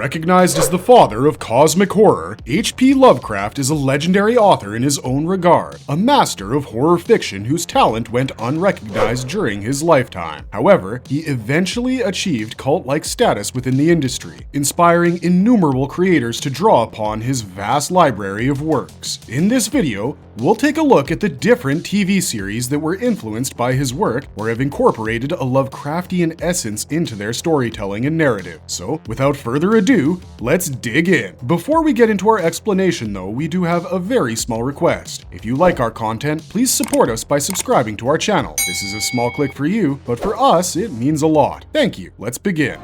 Recognized as the father of cosmic horror, H.P. Lovecraft is a legendary author in his own regard, a master of horror fiction whose talent went unrecognized during his lifetime. However, he eventually achieved cult-like status within the industry, inspiring innumerable creators to draw upon his vast library of works. In this video, we'll take a look at the different TV series that were influenced by his work or have incorporated a Lovecraftian essence into their storytelling and narrative. So, without further ado, let's dig in. Before we get into our explanation though, we do have a very small request. If you like our content, please support us by subscribing to our channel. This is a small click for you, but for us, it means a lot. Thank you. Let's begin.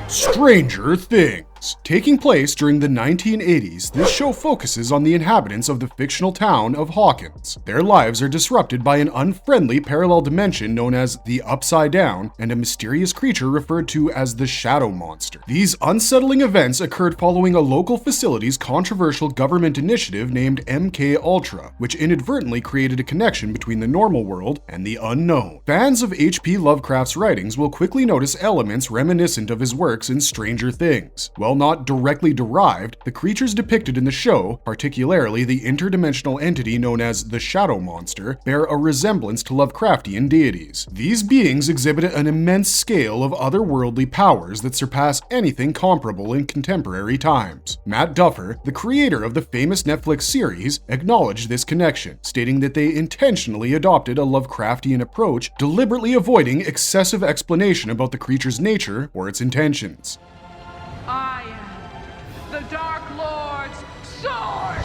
Stranger Things. Taking place during the 1980s, this show focuses on the inhabitants of the fictional town of Hawkins. Their lives are disrupted by an unfriendly parallel dimension known as the Upside Down and a mysterious creature referred to as the Shadow Monster. These unsettling events occurred following a local facility's controversial government initiative named MK Ultra, which inadvertently created a connection between the normal world and the unknown. Fans of H.P. Lovecraft's writings will quickly notice elements reminiscent of his works in Stranger Things. While not directly derived, the creatures depicted in the show, particularly the interdimensional entity known as the Shadow Monster, bear a resemblance to Lovecraftian deities. These beings exhibit an immense scale of otherworldly powers that surpass anything comparable in contemporary times. Matt Duffer, the creator of the famous Netflix series, acknowledged this connection, stating that they intentionally adopted a Lovecraftian approach, deliberately avoiding excessive explanation about the creature's nature or its intentions. I am the Dark Lord's sword!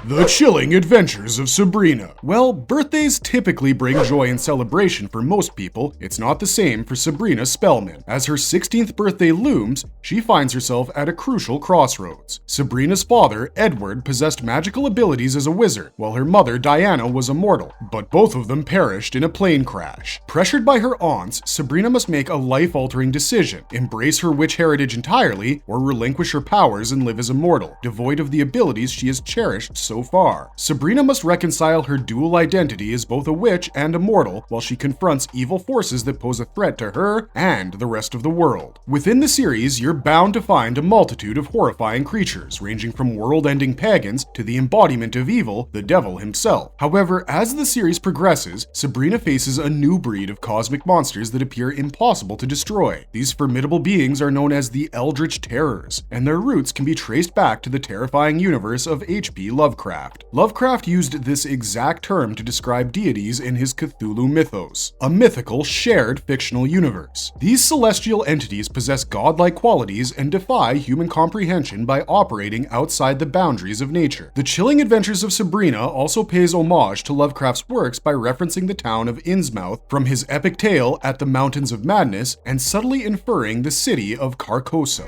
The Chilling Adventures of Sabrina. Well, birthdays typically bring joy and celebration for most people. It's not the same for Sabrina Spellman. As her 16th birthday looms, she finds herself at a crucial crossroads. Sabrina's father, Edward, possessed magical abilities as a wizard, while her mother, Diana, was a mortal, but both of them perished in a plane crash. Pressured by her aunts, Sabrina must make a life-altering decision: embrace her witch heritage entirely, or relinquish her powers and live as a mortal, devoid of the abilities she has cherished so far. Sabrina must reconcile her dual identity as both a witch and a mortal while she confronts evil forces that pose a threat to her and the rest of the world. Within the series, you're bound to find a multitude of horrifying creatures, ranging from world-ending pagans to the embodiment of evil, the devil himself. However, as the series progresses, Sabrina faces a new breed of cosmic monsters that appear impossible to destroy. These formidable beings are known as the Eldritch Terrors, and their roots can be traced back to the terrifying universe of H.P. Lovecraft. Lovecraft used this exact term to describe deities in his Cthulhu mythos, a mythical, shared fictional universe. These celestial entities possess godlike qualities and defy human comprehension by operating outside the boundaries of nature. The Chilling Adventures of Sabrina also pays homage to Lovecraft's works by referencing the town of Innsmouth from his epic tale At the Mountains of Madness and subtly inferring the city of Carcosa.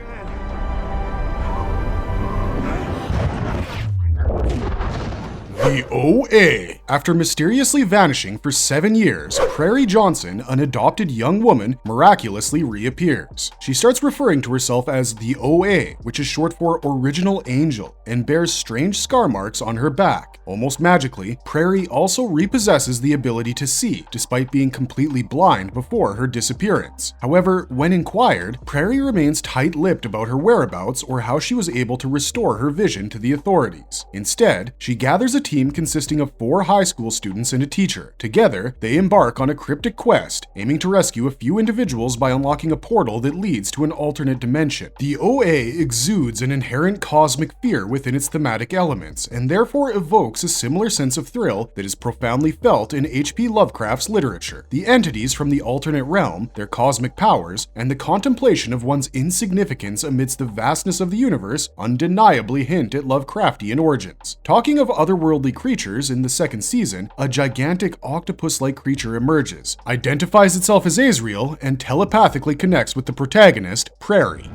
The OA. After mysteriously vanishing for 7 years, Prairie Johnson, an adopted young woman, miraculously reappears. She starts referring to herself as the OA, which is short for Original Angel, and bears strange scar marks on her back. Almost magically, Prairie also repossesses the ability to see, despite being completely blind before her disappearance. However, when inquired, Prairie remains tight-lipped about her whereabouts or how she was able to restore her vision to the authorities. Instead, she gathers a team consisting of 4 high school students and a teacher. Together, they embark on a cryptic quest, aiming to rescue a few individuals by unlocking a portal that leads to an alternate dimension. The OA exudes an inherent cosmic fear within its thematic elements, and therefore evokes a similar sense of thrill that is profoundly felt in H.P. Lovecraft's literature. The entities from the alternate realm, their cosmic powers, and the contemplation of one's insignificance amidst the vastness of the universe undeniably hint at Lovecraftian origins. Talking of otherworldly creatures, in the second season, a gigantic octopus-like creature emerges, identifies itself as Azrael, and telepathically connects with the protagonist, Prairie.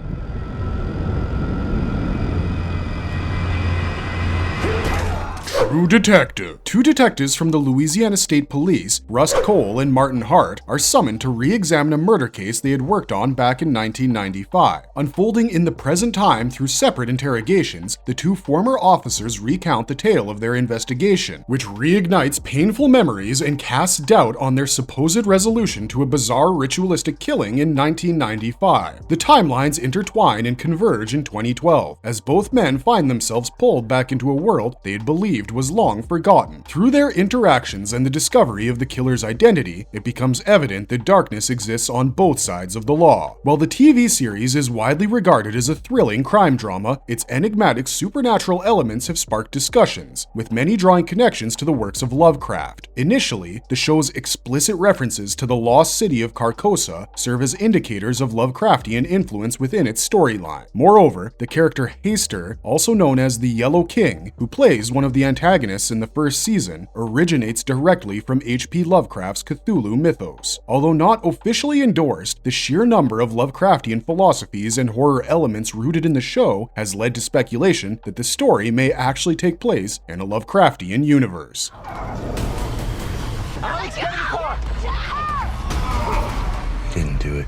True Detective. Two detectives from the Louisiana State Police, Rust Cole and Martin Hart, are summoned to re-examine a murder case they had worked on back in 1995. Unfolding in the present time through separate interrogations, the two former officers recount the tale of their investigation, which reignites painful memories and casts doubt on their supposed resolution to a bizarre ritualistic killing in 1995. The timelines intertwine and converge in 2012, as both men find themselves pulled back into a world they had believed was long forgotten. Through their interactions and the discovery of the killer's identity, it becomes evident that darkness exists on both sides of the law. While the TV series is widely regarded as a thrilling crime drama, its enigmatic supernatural elements have sparked discussions, with many drawing connections to the works of Lovecraft. Initially, the show's explicit references to the lost city of Carcosa serve as indicators of Lovecraftian influence within its storyline. Moreover, the character Haster, also known as the Yellow King, who plays one of the antagonists in the first season, originates directly from H.P. Lovecraft's Cthulhu mythos. Although not officially endorsed, the sheer number of Lovecraftian philosophies and horror elements rooted in the show has led to speculation that the story may actually take place in a Lovecraftian universe. Didn't do it.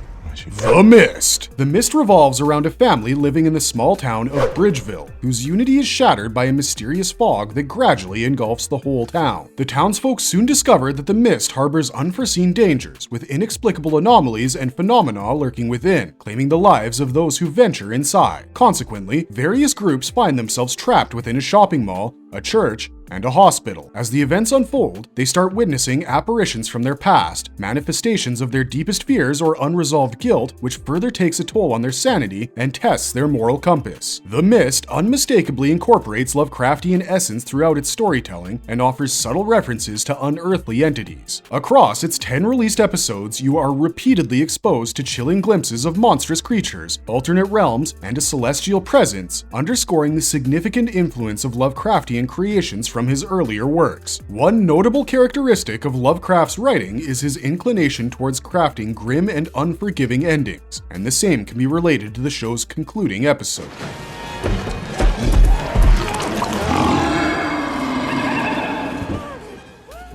The Mist. The Mist revolves around a family living in the small town of Bridgeville, whose unity is shattered by a mysterious fog that gradually engulfs the whole town. The townsfolk soon discover that the Mist harbors unforeseen dangers, with inexplicable anomalies and phenomena lurking within, claiming the lives of those who venture inside. Consequently, various groups find themselves trapped within a shopping mall, a church, and a hospital. As the events unfold, they start witnessing apparitions from their past, manifestations of their deepest fears or unresolved guilt, which further takes a toll on their sanity and tests their moral compass. The Mist unmistakably incorporates Lovecraftian essence throughout its storytelling and offers subtle references to unearthly entities. Across its 10 released episodes, you are repeatedly exposed to chilling glimpses of monstrous creatures, alternate realms, and a celestial presence, underscoring the significant influence of Lovecraftian creations from his earlier works. One notable characteristic of Lovecraft's writing is his inclination towards crafting grim and unforgiving endings, and the same can be related to the show's concluding episode.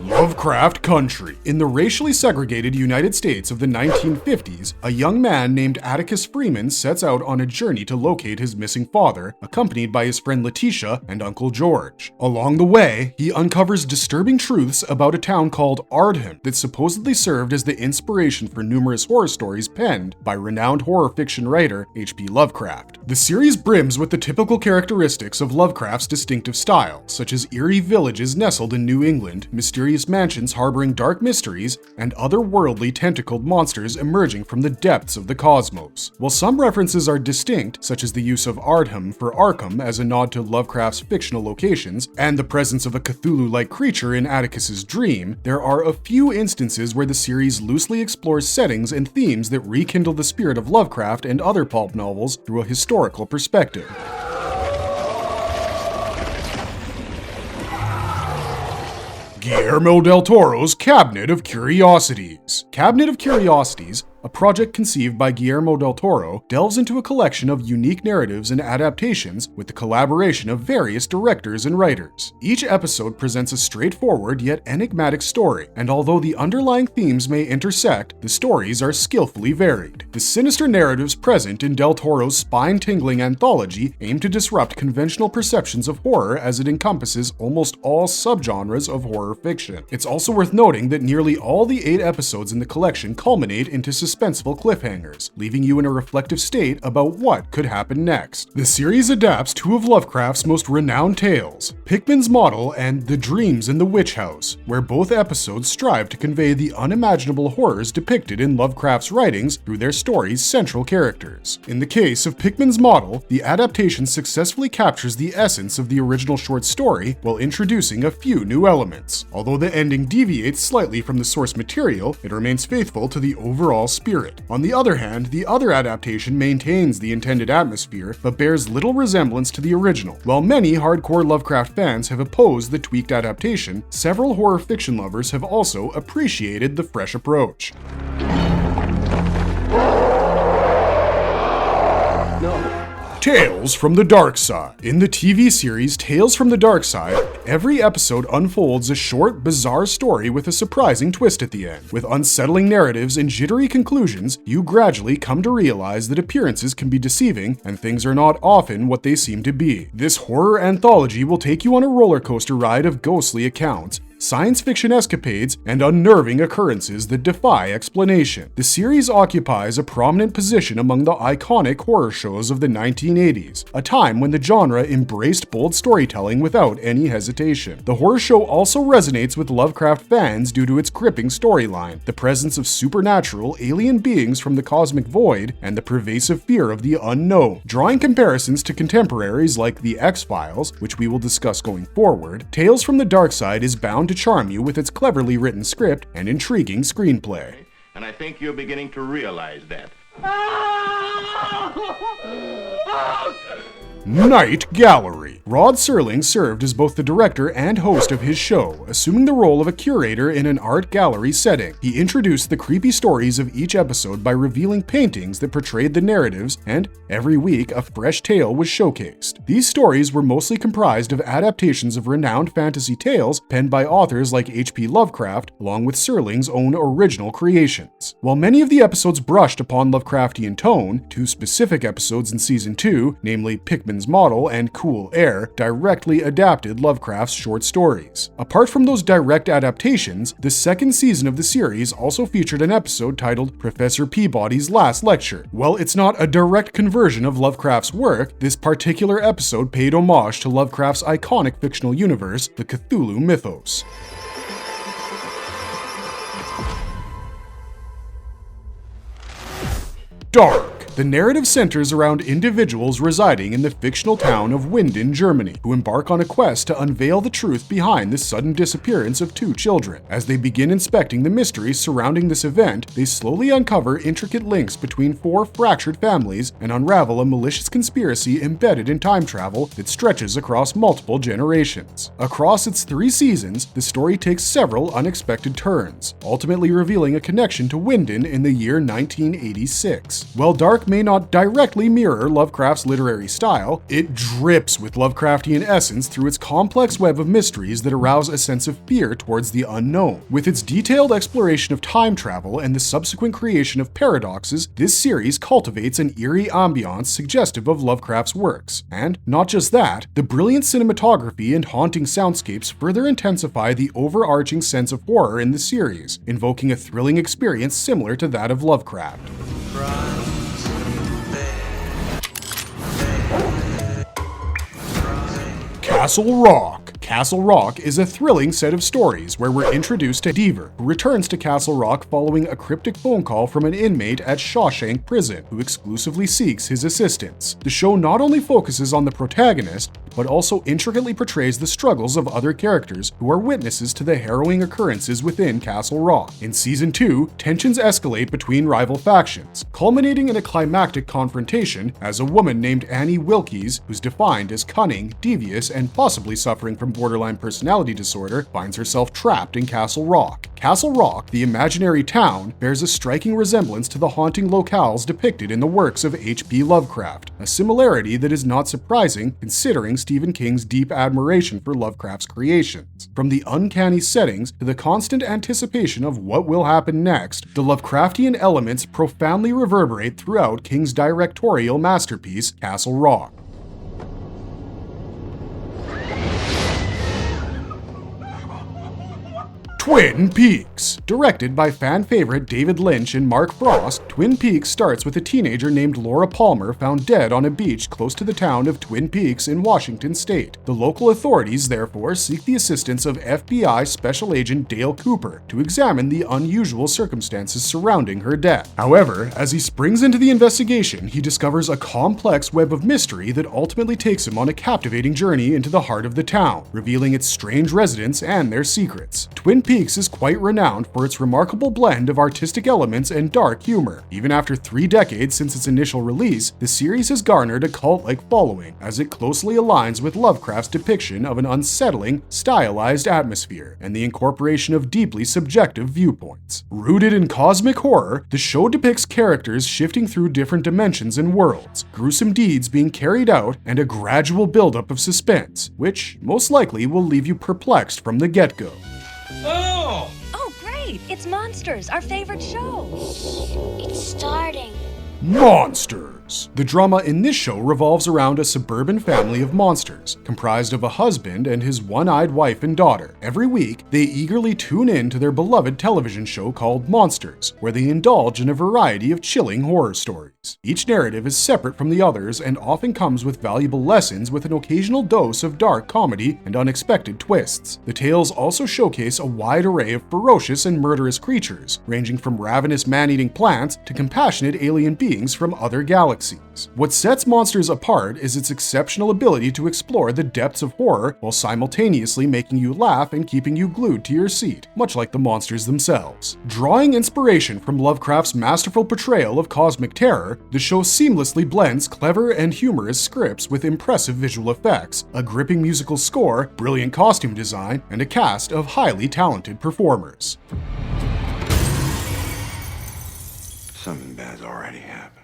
Lovecraft Country. In the racially segregated United States of the 1950s, a young man named Atticus Freeman sets out on a journey to locate his missing father, accompanied by his friend Letitia and Uncle George. Along the way, he uncovers disturbing truths about a town called Ardham that supposedly served as the inspiration for numerous horror stories penned by renowned horror fiction writer H.P. Lovecraft. The series brims with the typical characteristics of Lovecraft's distinctive style, such as eerie villages nestled in New England, mysterious mansions harboring dark mysteries, and otherworldly tentacled monsters emerging from the depths of the cosmos. While some references are distinct, such as the use of Ardham for Arkham as a nod to Lovecraft's fictional locations, and the presence of a Cthulhu-like creature in Atticus's dream, there are a few instances where the series loosely explores settings and themes that rekindle the spirit of Lovecraft and other pulp novels through a historical perspective. Guillermo del Toro's Cabinet of Curiosities. Cabinet of Curiosities, a project conceived by Guillermo del Toro, delves into a collection of unique narratives and adaptations with the collaboration of various directors and writers. Each episode presents a straightforward yet enigmatic story, and although the underlying themes may intersect, the stories are skillfully varied. The sinister narratives present in del Toro's spine-tingling anthology aim to disrupt conventional perceptions of horror as it encompasses almost all subgenres of horror fiction. It's also worth noting that nearly all the 8 episodes in the collection culminate into suspenseful cliffhangers, leaving you in a reflective state about what could happen next. The series adapts 2 of Lovecraft's most renowned tales, Pickman's Model and The Dreams in the Witch House, where both episodes strive to convey the unimaginable horrors depicted in Lovecraft's writings through their story's central characters. In the case of Pickman's Model, the adaptation successfully captures the essence of the original short story while introducing a few new elements. Although the ending deviates slightly from the source material, it remains faithful to the overall spirit. On the other hand, the other adaptation maintains the intended atmosphere, but bears little resemblance to the original. While many hardcore Lovecraft fans have opposed the tweaked adaptation, several horror fiction lovers have also appreciated the fresh approach. Tales from the Darkside. In the TV series Tales from the Darkside, Every episode unfolds a short, bizarre story with a surprising twist at the end. With unsettling narratives and jittery conclusions, you gradually come to realize that appearances can be deceiving and things are not often what they seem to be. This horror anthology will take you on a roller coaster ride of ghostly accounts, science fiction escapades, and unnerving occurrences that defy explanation. The series occupies a prominent position among the iconic horror shows of the 1980s, a time when the genre embraced bold storytelling without any hesitation. The horror show also resonates with Lovecraft fans due to its gripping storyline, the presence of supernatural alien beings from the cosmic void, and the pervasive fear of the unknown. Drawing comparisons to contemporaries like The X-Files, which we will discuss going forward, Tales from the Darkside is bound to charm you with its cleverly written script and intriguing screenplay. And I think you're beginning to realize that. Night Gallery. Rod Serling served as both the director and host of his show, assuming the role of a curator in an art gallery setting. He introduced the creepy stories of each episode by revealing paintings that portrayed the narratives, and every week a fresh tale was showcased. These stories were mostly comprised of adaptations of renowned fantasy tales penned by authors like H.P. Lovecraft, along with Serling's own original creations. While many of the episodes brushed upon Lovecraftian tone, two specific episodes in Season 2, namely Pickman's Model and Cool Air, directly adapted Lovecraft's short stories. Apart from those direct adaptations, the second season of the series also featured an episode titled Professor Peabody's Last Lecture. While it's not a direct conversion of Lovecraft's work, this particular episode paid homage to Lovecraft's iconic fictional universe, the Cthulhu mythos. Dark. The narrative centers around individuals residing in the fictional town of Winden, Germany, who embark on a quest to unveil the truth behind the sudden disappearance of two children. As they begin inspecting the mysteries surrounding this event, they slowly uncover intricate links between four fractured families and unravel a malicious conspiracy embedded in time travel that stretches across multiple generations. Across its 3 seasons, the story takes several unexpected turns, ultimately revealing a connection to Winden in the year 1986. While Dark may not directly mirror Lovecraft's literary style, it drips with Lovecraftian essence through its complex web of mysteries that arouse a sense of fear towards the unknown. With its detailed exploration of time travel and the subsequent creation of paradoxes, this series cultivates an eerie ambiance suggestive of Lovecraft's works. And not just that, the brilliant cinematography and haunting soundscapes further intensify the overarching sense of horror in the series, invoking a thrilling experience similar to that of Lovecraft. Castle Rock. Castle Rock is a thrilling set of stories where we're introduced to Deaver, who returns to Castle Rock following a cryptic phone call from an inmate at Shawshank Prison, who exclusively seeks his assistance. The show not only focuses on the protagonist, but also intricately portrays the struggles of other characters who are witnesses to the harrowing occurrences within Castle Rock. In Season 2, tensions escalate between rival factions, culminating in a climactic confrontation as a woman named Annie Wilkes, who's defined as cunning, devious, and possibly suffering from borderline personality disorder, finds herself trapped in Castle Rock. Castle Rock, the imaginary town, bears a striking resemblance to the haunting locales depicted in the works of H.P. Lovecraft, a similarity that is not surprising considering Stephen King's deep admiration for Lovecraft's creations. From the uncanny settings to the constant anticipation of what will happen next, the Lovecraftian elements profoundly reverberate throughout King's directorial masterpiece, Castle Rock. Twin Peaks. Directed by fan favorite David Lynch and Mark Frost, Twin Peaks starts with a teenager named Laura Palmer found dead on a beach close to the town of Twin Peaks in Washington state. The local authorities therefore seek the assistance of FBI Special Agent Dale Cooper to examine the unusual circumstances surrounding her death. However, as he springs into the investigation, he discovers a complex web of mystery that ultimately takes him on a captivating journey into the heart of the town, revealing its strange residents and their secrets. Twin Peaks is quite renowned for its remarkable blend of artistic elements and dark humor, Even after 3 decades since its initial release, the series has garnered a cult-like following, as it closely aligns with Lovecraft's depiction of an unsettling, stylized atmosphere, and the incorporation of deeply subjective viewpoints. Rooted in cosmic horror, the show depicts characters shifting through different dimensions and worlds, gruesome deeds being carried out, and a gradual buildup of suspense, which most likely will leave you perplexed from the get-go. Oh! Oh, great! It's Monsters, our favorite show. It's starting. Monsters! The drama in this show revolves around a suburban family of monsters, comprised of a husband and his one-eyed wife and daughter. Every week, they eagerly tune in to their beloved television show called Monsters, where they indulge in a variety of chilling horror stories. Each narrative is separate from the others and often comes with valuable lessons with an occasional dose of dark comedy and unexpected twists. The tales also showcase a wide array of ferocious and murderous creatures, ranging from ravenous man-eating plants to compassionate alien beings from other galaxies. What sets Monsters apart is its exceptional ability to explore the depths of horror while simultaneously making you laugh and keeping you glued to your seat, much like the monsters themselves. Drawing inspiration from Lovecraft's masterful portrayal of cosmic terror, the show seamlessly blends clever and humorous scripts with impressive visual effects, a gripping musical score, brilliant costume design, and a cast of highly talented performers. Something bad's already happened.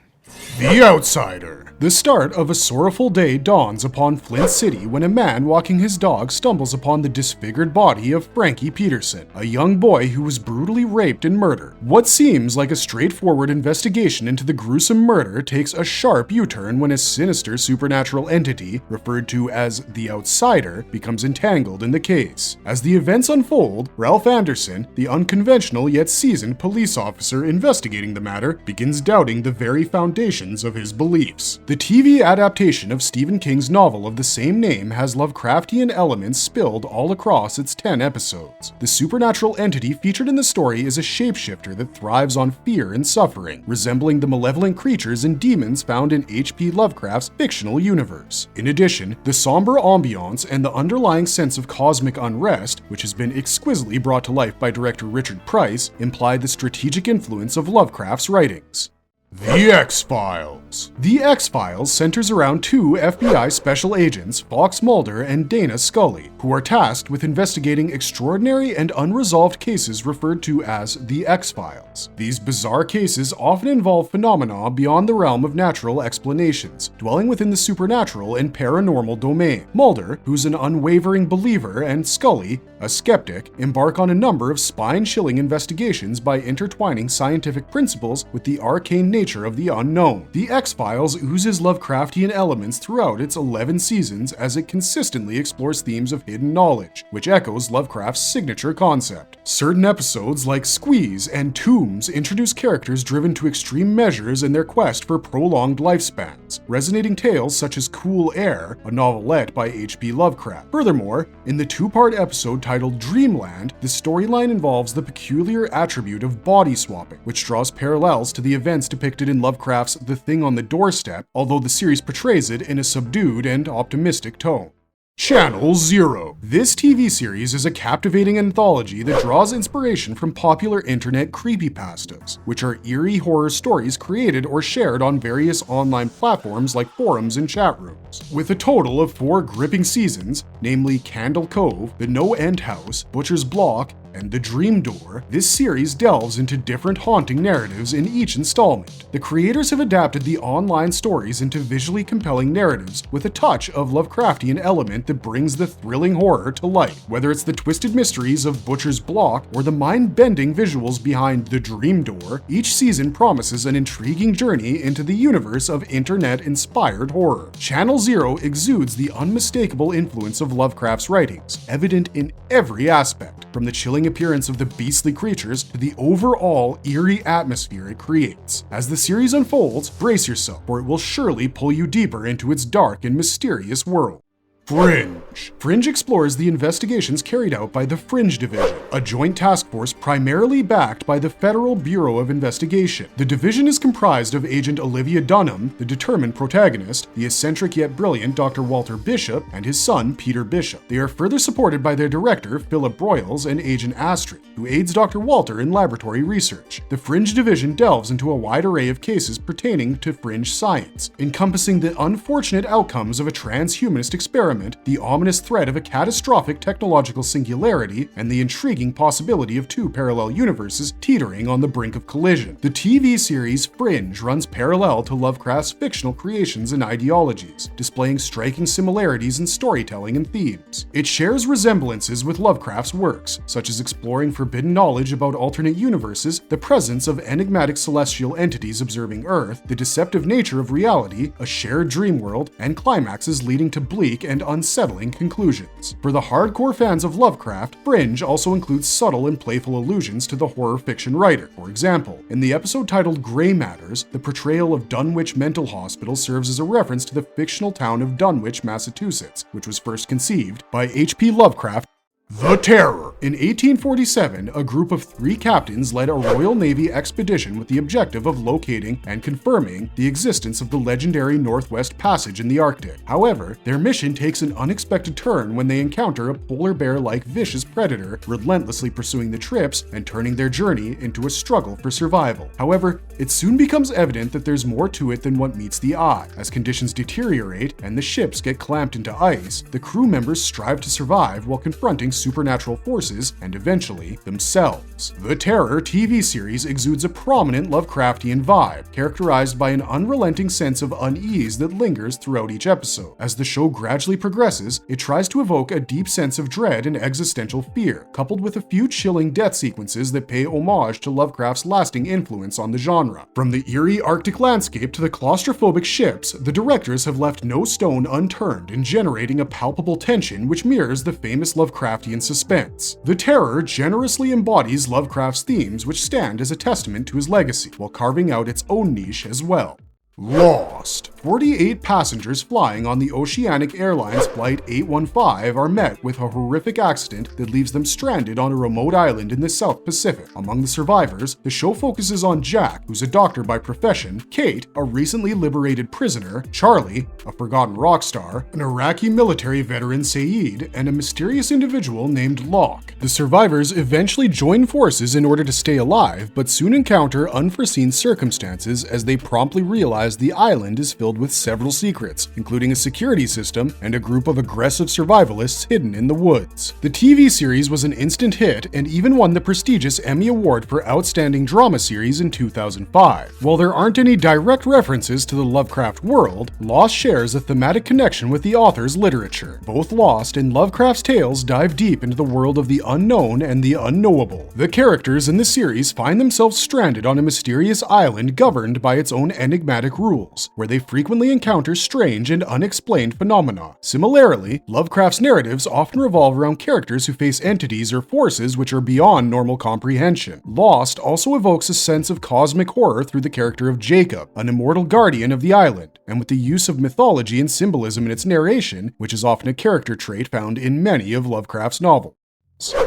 The Outsider. The start of a sorrowful day dawns upon Flint City when a man walking his dog stumbles upon the disfigured body of Frankie Peterson, a young boy who was brutally raped and murdered. What seems like a straightforward investigation into the gruesome murder takes a sharp U-turn when a sinister supernatural entity, referred to as the Outsider, becomes entangled in the case. As the events unfold, Ralph Anderson, the unconventional yet seasoned police officer investigating the matter, begins doubting the very foundations of his beliefs. The TV adaptation of Stephen King's novel of the same name has Lovecraftian elements spilled all across its 10 episodes. The supernatural entity featured in the story is a shapeshifter that thrives on fear and suffering, resembling the malevolent creatures and demons found in H.P. Lovecraft's fictional universe. In addition, the somber ambiance and the underlying sense of cosmic unrest, which has been exquisitely brought to life by director Richard Price, imply the strategic influence of Lovecraft's writings. The X-Files. The X-Files centers around 2 FBI special agents, Fox Mulder and Dana Scully, who are tasked with investigating extraordinary and unresolved cases referred to as the X-Files. These bizarre cases often involve phenomena beyond the realm of natural explanations, dwelling within the supernatural and paranormal domain. Mulder, who's an unwavering believer, and Scully, a skeptic, embark on a number of spine-chilling investigations by intertwining scientific principles with the arcane nature of the unknown. The X-Files oozes Lovecraftian elements throughout its 11 seasons as it consistently explores themes of hidden knowledge, which echoes Lovecraft's signature concept. Certain episodes like Squeeze and Tombs introduce characters driven to extreme measures in their quest for prolonged lifespans, resonating tales such as Cool Air, a novelette by H.P. Lovecraft. Furthermore, in the 2-part episode titled Dreamland, the storyline involves the peculiar attribute of body swapping, which draws parallels to the events depicted in Lovecraft's The Thing on the Doorstep, although the series portrays it in a subdued and optimistic tone. Channel Zero. This TV series is a captivating anthology that draws inspiration from popular internet creepypastas, which are eerie horror stories created or shared on various online platforms like forums and chat rooms. With a total of 4 gripping seasons, namely Candle Cove, The No End House, Butcher's Block, and The Dream Door, this series delves into different haunting narratives in each installment. The creators have adapted the online stories into visually compelling narratives with a touch of Lovecraftian element that brings the thrilling horror to life. Whether it's the twisted mysteries of Butcher's Block or the mind-bending visuals behind The Dream Door, each season promises an intriguing journey into the universe of internet-inspired horror. Channel Zero exudes the unmistakable influence of Lovecraft's writings, evident in every aspect, from the chilling appearance of the beastly creatures to the overall eerie atmosphere it creates. As the series unfolds, brace yourself, for it will surely pull you deeper into its dark and mysterious world. Fringe. Fringe explores the investigations carried out by the Fringe Division, a joint task force primarily backed by the Federal Bureau of Investigation. The division is comprised of Agent Olivia Dunham, the determined protagonist, the eccentric yet brilliant Dr. Walter Bishop, and his son, Peter Bishop. They are further supported by their director, Philip Broyles, and Agent Astrid, who aids Dr. Walter in laboratory research. The Fringe Division delves into a wide array of cases pertaining to fringe science, encompassing the unfortunate outcomes of a transhumanist experiment, the ominous threat of a catastrophic technological singularity, and the intriguing possibility of two parallel universes teetering on the brink of collision. The TV series Fringe runs parallel to Lovecraft's fictional creations and ideologies, displaying striking similarities in storytelling and themes. It shares resemblances with Lovecraft's works, such as exploring forbidden knowledge about alternate universes, the presence of enigmatic celestial entities observing Earth, the deceptive nature of reality, a shared dream world, and climaxes leading to bleak and unsettling conclusions. For the hardcore fans of Lovecraft, Fringe also includes subtle and playful allusions to the horror fiction writer. For example, in the episode titled Grey Matters, the portrayal of Dunwich Mental Hospital serves as a reference to the fictional town of Dunwich, Massachusetts, which was first conceived by H.P. Lovecraft. The Terror. In 1847, a group of 3 captains led a Royal Navy expedition with the objective of locating and confirming the existence of the legendary Northwest Passage in the Arctic. However, their mission takes an unexpected turn when they encounter a polar bear-like vicious predator relentlessly pursuing the trips and turning their journey into a struggle for survival. However, it soon becomes evident that there's more to it than what meets the eye. As conditions deteriorate and the ships get clamped into ice, the crew members strive to survive while confronting supernatural forces and eventually themselves. The Terror TV series exudes a prominent Lovecraftian vibe, characterized by an unrelenting sense of unease that lingers throughout each episode. As the show gradually progresses, it tries to evoke a deep sense of dread and existential fear, coupled with a few chilling death sequences that pay homage to Lovecraft's lasting influence on the genre. From the eerie Arctic landscape to the claustrophobic ships, the directors have left no stone unturned in generating a palpable tension which mirrors the famous Lovecraftian suspense. The Terror generously embodies Lovecraft's themes, which stand as a testament to his legacy, while carving out its own niche as well. Lost. 48 passengers flying on the Oceanic Airlines Flight 815 are met with a horrific accident that leaves them stranded on a remote island in the South Pacific. Among the survivors, the show focuses on Jack, who's a doctor by profession, Kate, a recently liberated prisoner, Charlie, a forgotten rock star, an Iraqi military veteran Saeed, and a mysterious individual named Locke. The survivors eventually join forces in order to stay alive, but soon encounter unforeseen circumstances as they promptly realize the island is filled with several secrets, including a security system and a group of aggressive survivalists hidden in the woods. The TV series was an instant hit and even won the prestigious Emmy Award for Outstanding Drama Series in 2005. While there aren't any direct references to the Lovecraft world, Lost shares a thematic connection with the author's literature. Both Lost and Lovecraft's tales dive deep into the world of the unknown and the unknowable. The characters in the series find themselves stranded on a mysterious island governed by its own enigmatic rules, where they frequently encounter strange and unexplained phenomena. Similarly, Lovecraft's narratives often revolve around characters who face entities or forces which are beyond normal comprehension. Lost also evokes a sense of cosmic horror through the character of Jacob, an immortal guardian of the island, and with the use of mythology and symbolism in its narration, which is often a character trait found in many of Lovecraft's novels.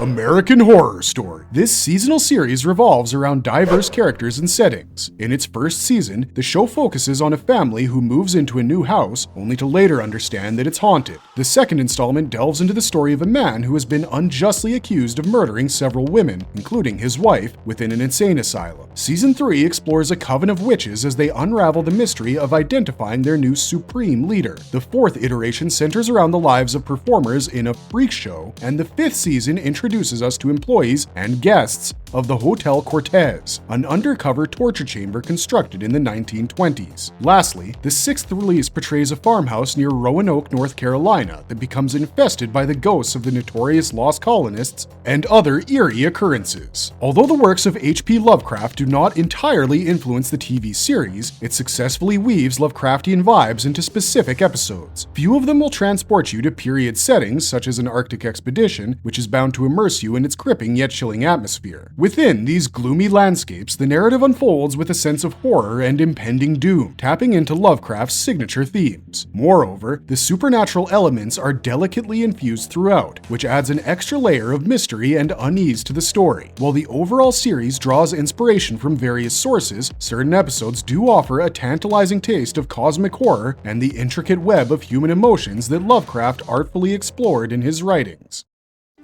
American Horror Story. This seasonal series revolves around diverse characters and settings. In its first season, the show focuses on a family who moves into a new house, only to later understand that it's haunted. The second installment delves into the story of a man who has been unjustly accused of murdering several women, including his wife, within an insane asylum. Season 3 explores a coven of witches as they unravel the mystery of identifying their new supreme leader. The fourth iteration centers around the lives of performers in a freak show, and the fifth season introduces us to employees and guests of the Hotel Cortez, an undercover torture chamber constructed in the 1920s. Lastly, the sixth release portrays a farmhouse near Roanoke, North Carolina that becomes infested by the ghosts of the notorious lost colonists and other eerie occurrences. Although the works of H.P. Lovecraft do not entirely influence the TV series, it successfully weaves Lovecraftian vibes into specific episodes. Few of them will transport you to period settings such as an Arctic expedition, which is bound to immerse you in its gripping yet chilling atmosphere. Within these gloomy landscapes, the narrative unfolds with a sense of horror and impending doom, tapping into Lovecraft's signature themes. Moreover, the supernatural elements are delicately infused throughout, which adds an extra layer of mystery and unease to the story. While the overall series draws inspiration from various sources, certain episodes do offer a tantalizing taste of cosmic horror and the intricate web of human emotions that Lovecraft artfully explored in his writings.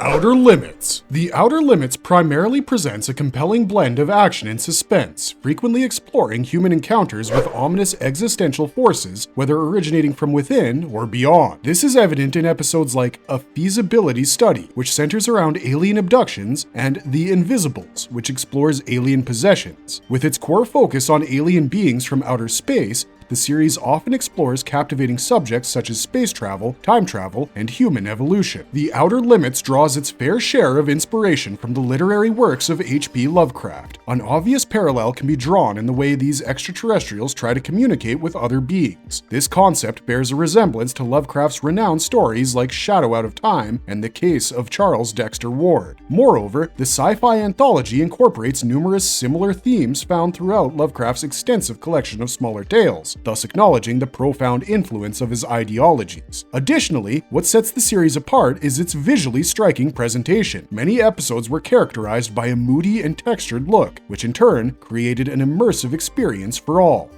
Outer Limits. The Outer Limits primarily presents a compelling blend of action and suspense, frequently exploring human encounters with ominous existential forces, whether originating from within or beyond. This is evident in episodes like A Feasibility Study, which centers around alien abductions, and The Invisibles, which explores alien possessions. With its core focus on alien beings from outer space, the series often explores captivating subjects such as space travel, time travel, and human evolution. The Outer Limits draws its fair share of inspiration from the literary works of H.P. Lovecraft. An obvious parallel can be drawn in the way these extraterrestrials try to communicate with other beings. This concept bears a resemblance to Lovecraft's renowned stories like Shadow Out of Time and The Case of Charles Dexter Ward. Moreover, the sci-fi anthology incorporates numerous similar themes found throughout Lovecraft's extensive collection of smaller tales, thus acknowledging the profound influence of his ideologies. Additionally, what sets the series apart is its visually striking presentation. Many episodes were characterized by a moody and textured look, which in turn created an immersive experience for all.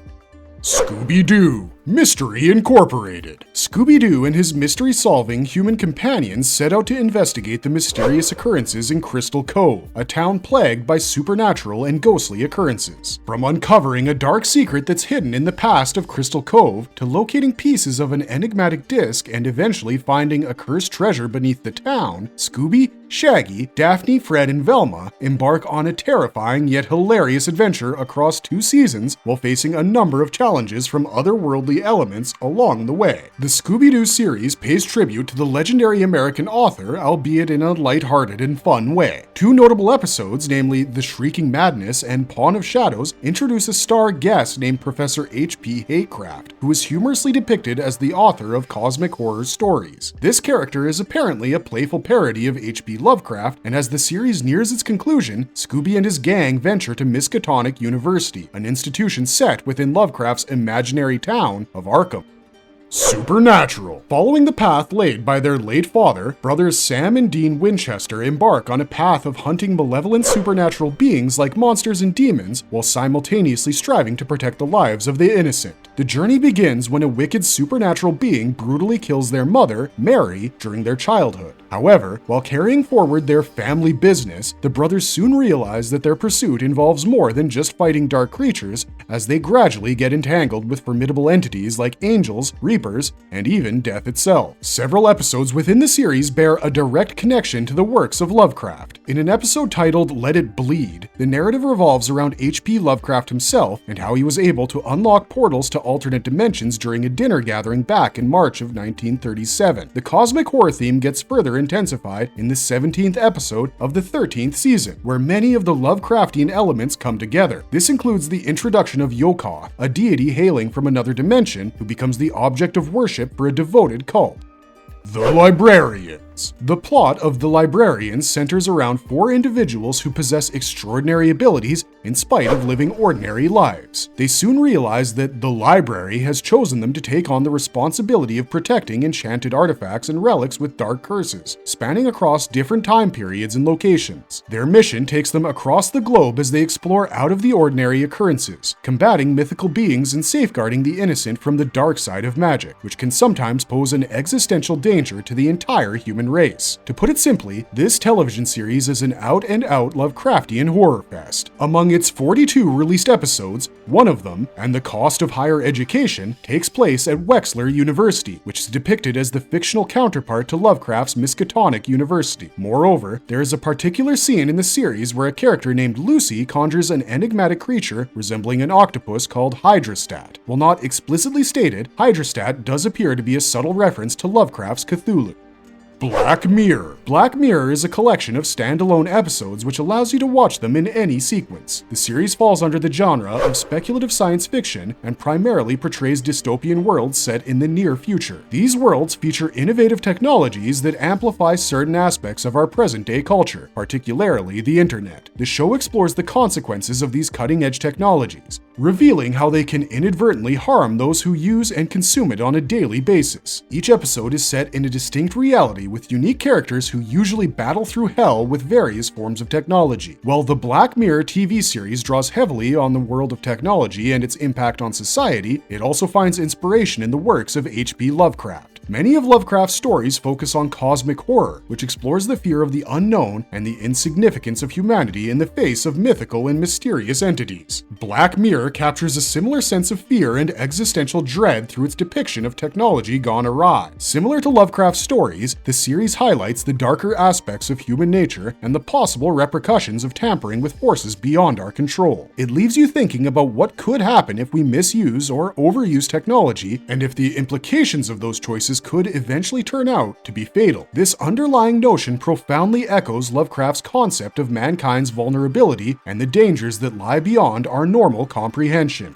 Scooby-Doo. Mystery Incorporated. Scooby-Doo and his mystery-solving human companions set out to investigate the mysterious occurrences in Crystal Cove, a town plagued by supernatural and ghostly occurrences. From uncovering a dark secret that's hidden in the past of Crystal Cove, to locating pieces of an enigmatic disc and eventually finding a cursed treasure beneath the town, Scooby, Shaggy, Daphne, Fred, and Velma embark on a terrifying yet hilarious adventure across 2 seasons while facing a number of challenges from otherworldly elements along the way. The Scooby-Doo series pays tribute to the legendary American author, albeit in a lighthearted and fun way. 2 notable episodes, namely The Shrieking Madness and Pawn of Shadows, introduce a star guest named Professor H.P. Haycraft, who is humorously depicted as the author of cosmic horror stories. This character is apparently a playful parody of H.P. Lovecraft, and as the series nears its conclusion, Scooby and his gang venture to Miskatonic University, an institution set within Lovecraft's imaginary town of Arkham. Supernatural. Following the path laid by their late father, brothers Sam and Dean Winchester embark on a path of hunting malevolent supernatural beings like monsters and demons while simultaneously striving to protect the lives of the innocent. The journey begins when a wicked supernatural being brutally kills their mother, Mary, during their childhood. However, while carrying forward their family business, the brothers soon realize that their pursuit involves more than just fighting dark creatures, as they gradually get entangled with formidable entities like angels, reapers, and even death itself. Several episodes within the series bear a direct connection to the works of Lovecraft. In an episode titled Let It Bleed, the narrative revolves around H.P. Lovecraft himself and how he was able to unlock portals to alternate dimensions during a dinner gathering back in March of 1937. The cosmic horror theme gets further intensified in the 17th episode of the 13th season, where many of the Lovecraftian elements come together. This includes the introduction of Yokoth, a deity hailing from another dimension who becomes the object of worship for a devoted cult. The Librarians. The plot of The Librarians centers around 4 individuals who possess extraordinary abilities in spite of living ordinary lives. They soon realize that the library has chosen them to take on the responsibility of protecting enchanted artifacts and relics with dark curses, spanning across different time periods and locations. Their mission takes them across the globe as they explore out-of-the-ordinary occurrences, combating mythical beings and safeguarding the innocent from the dark side of magic, which can sometimes pose an existential danger to the entire human race. To put it simply, this television series is an out-and-out Lovecraftian horror fest. Among its 42 released episodes, one of them, and the cost of higher education, takes place at Wexler University, which is depicted as the fictional counterpart to Lovecraft's Miskatonic University. Moreover, there is a particular scene in the series where a character named Lucy conjures an enigmatic creature resembling an octopus called Hydrastat. While not explicitly stated, Hydrastat does appear to be a subtle reference to Lovecraft's Cthulhu. Black Mirror. Black Mirror is a collection of standalone episodes which allows you to watch them in any sequence. The series falls under the genre of speculative science fiction and primarily portrays dystopian worlds set in the near future. These worlds feature innovative technologies that amplify certain aspects of our present-day culture, particularly the internet. The show explores the consequences of these cutting-edge technologies, revealing how they can inadvertently harm those who use and consume it on a daily basis. Each episode is set in a distinct reality with unique characters who usually battle through hell with various forms of technology. While the Black Mirror TV series draws heavily on the world of technology and its impact on society, it also finds inspiration in the works of H.P. Lovecraft. Many of Lovecraft's stories focus on cosmic horror, which explores the fear of the unknown and the insignificance of humanity in the face of mythical and mysterious entities. Black Mirror captures a similar sense of fear and existential dread through its depiction of technology gone awry. Similar to Lovecraft's stories, the series highlights the darker aspects of human nature and the possible repercussions of tampering with forces beyond our control. It leaves you thinking about what could happen if we misuse or overuse technology, and if the implications of those choices could eventually turn out to be fatal. This underlying notion profoundly echoes Lovecraft's concept of mankind's vulnerability and the dangers that lie beyond our normal comprehension.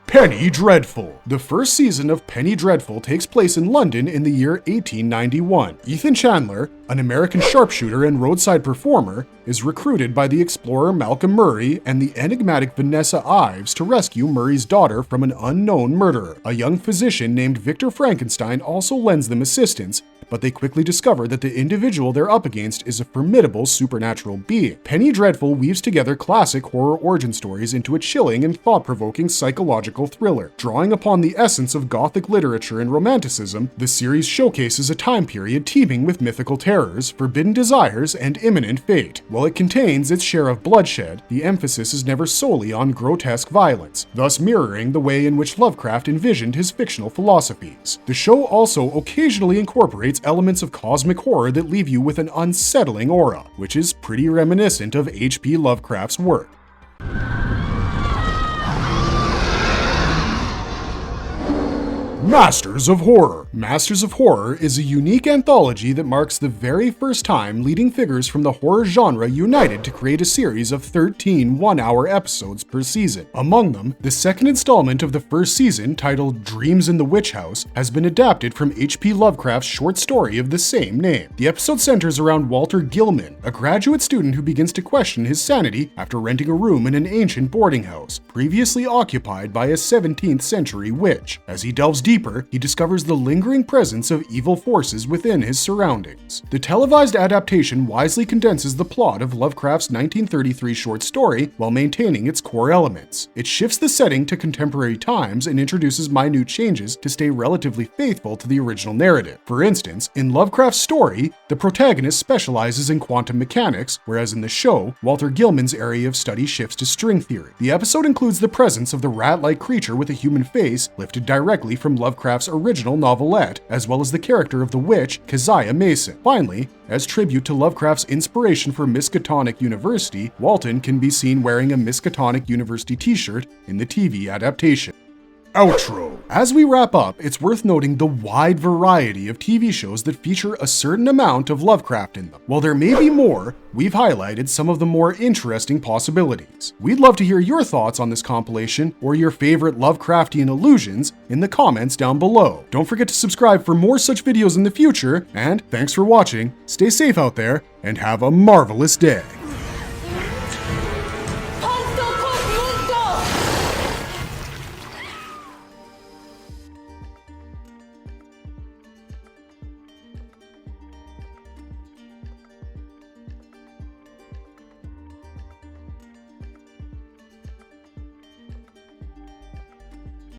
Penny Dreadful. The first season of Penny Dreadful takes place in London in the year 1891. Ethan Chandler, an American sharpshooter and roadside performer, is recruited by the explorer Malcolm Murray and the enigmatic Vanessa Ives to rescue Murray's daughter from an unknown murderer. A young physician named Victor Frankenstein also lends them assistance, but they quickly discover that the individual they're up against is a formidable supernatural being. Penny Dreadful weaves together classic horror origin stories into a chilling and thought-provoking psychological thriller. Drawing upon the essence of Gothic literature and Romanticism, the series showcases a time period teeming with mythical terrors, forbidden desires, and imminent fate. While it contains its share of bloodshed, the emphasis is never solely on grotesque violence, thus mirroring the way in which Lovecraft envisioned his fictional philosophies. The show also occasionally incorporates elements of cosmic horror that leave you with an unsettling aura, which is pretty reminiscent of H.P. Lovecraft's work. Masters of Horror. Masters of Horror is a unique anthology that marks the very first time leading figures from the horror genre united to create a series of 13 one-hour episodes per season. Among them, the second installment of the first season, titled Dreams in the Witch House, has been adapted from H.P. Lovecraft's short story of the same name. The episode centers around Walter Gilman, a graduate student who begins to question his sanity after renting a room in an ancient boarding house, previously occupied by a 17th century witch. As he delves deeper, he discovers the lingering presence of evil forces within his surroundings. The televised adaptation wisely condenses the plot of Lovecraft's 1933 short story while maintaining its core elements. It shifts the setting to contemporary times and introduces minute changes to stay relatively faithful to the original narrative. For instance, in Lovecraft's story, the protagonist specializes in quantum mechanics, whereas in the show, Walter Gilman's area of study shifts to string theory. The episode includes the presence of the rat-like creature with a human face lifted directly from Lovecraft's original novelette, as well as the character of the witch, Keziah Mason. Finally, as tribute to Lovecraft's inspiration for Miskatonic University, Walton can be seen wearing a Miskatonic University t-shirt in the TV adaptation. Outro. As we wrap up, it's worth noting the wide variety of TV shows that feature a certain amount of Lovecraft in them. While there may be more, we've highlighted some of the more interesting possibilities. We'd love to hear your thoughts on this compilation or your favorite Lovecraftian allusions in the comments down below. Don't forget to subscribe for more such videos in the future, and thanks for watching, stay safe out there, and have a marvelous day.